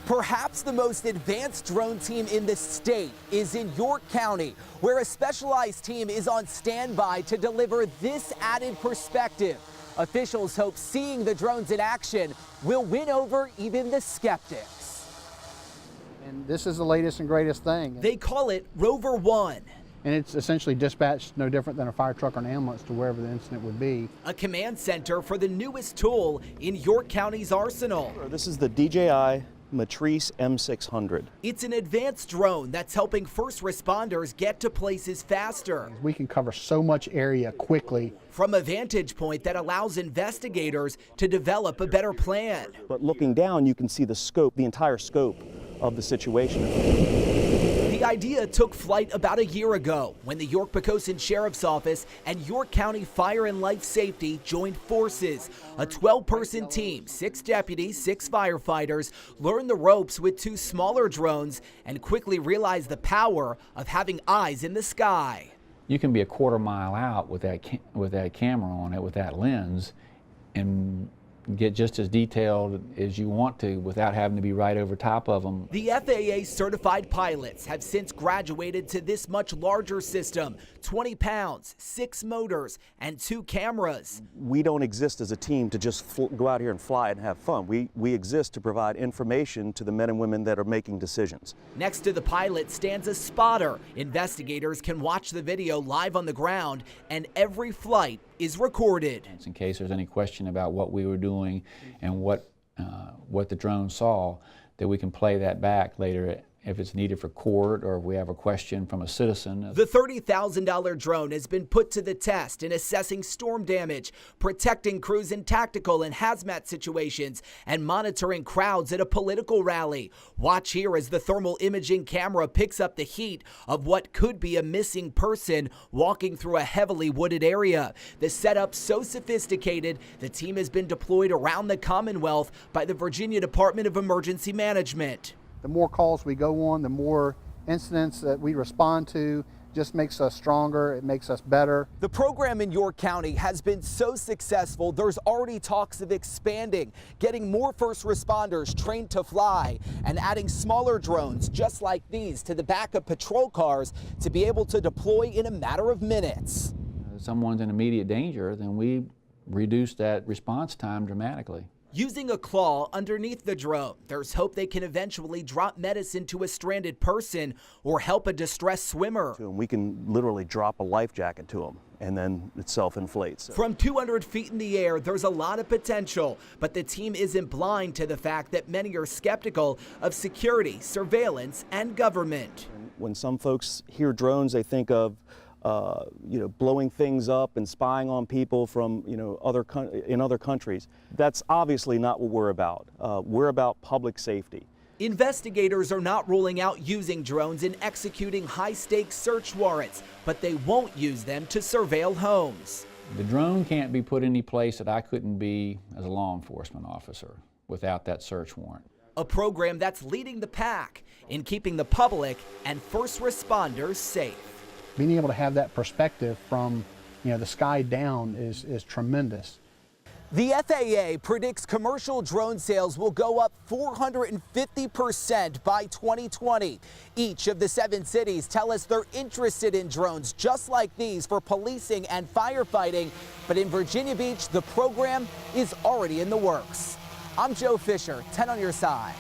Perhaps the most advanced drone team in the state is in York County, where a specialized team is on standby to deliver this added perspective. Officials hope seeing the drones in action will win over even the skeptics. And this is the latest and greatest thing. They call it Rover 1. And it's essentially dispatched no different than a fire truck or an ambulance to wherever the incident would be. A command center for the newest tool in York County's arsenal. This is the DJI Matrice M600. It's an advanced drone that's helping first responders get to places faster. We can cover so much area quickly. From a vantage point that allows investigators to develop a better plan. But looking down, you can see the scope, the entire scope of the situation. The idea took flight about a year ago when the York-Poquoson Sheriff's Office and York County Fire and Life Safety joined forces. A 12-person team, 6 deputies, 6 firefighters, learned the ropes with 2 smaller drones and quickly realized the power of having eyes in the sky. You can be a quarter mile out with that camera on it, with that lens, and get just as detailed as you want to without having to be right over top of them. The FAA certified pilots have since graduated to this much larger system, 20 pounds, 6 motors, and 2 cameras. We don't exist as a team to just go out here and fly and have fun. We exist to provide information to the men and women that are making decisions. Next to the pilot stands a spotter. Investigators can watch the video live on the ground, and every flight is recorded. In case there's any question about what we were doing and what the drone saw, that we can play that back later if it's needed for court or if we have a question from a citizen. The $30,000 drone has been put to the test in assessing storm damage, protecting crews in tactical and hazmat situations, and monitoring crowds at a political rally. Watch here as the thermal imaging camera picks up the heat of what could be a missing person walking through a heavily wooded area. The setup so sophisticated, the team has been deployed around the Commonwealth by the Virginia Department of Emergency Management. The more calls we go on, the more incidents that we respond to, just makes us stronger, it makes us better. The program in York County has been so successful, there's already talks of expanding, getting more first responders trained to fly, and adding smaller drones just like these to the back of patrol cars to be able to deploy in a matter of minutes. If someone's in immediate danger, then we reduce that response time dramatically. Using a claw underneath the drone, there's hope they can eventually drop medicine to a stranded person or help a distressed swimmer. We can literally drop a life jacket to them, and then it self-inflates. From 200 feet in the air, there's a lot of potential, but the team isn't blind to the fact that many are skeptical of security, surveillance, and government. When some folks hear drones, they think of blowing things up and spying on people from in other countries. That's obviously not what we're about. We're about public safety. Investigators are not ruling out using drones in executing high-stakes search warrants, but they won't use them to surveil homes. The drone can't be put any place that I couldn't be as a law enforcement officer without that search warrant. A program that's leading the pack in keeping the public and first responders safe. Being able to have that perspective from the sky down is tremendous. The FAA predicts commercial drone sales will go up 450% by 2020. Each of the 7 cities tell us they're interested in drones just like these for policing and firefighting. But in Virginia Beach, the program is already in the works. I'm Joe Fisher, 10 on your side.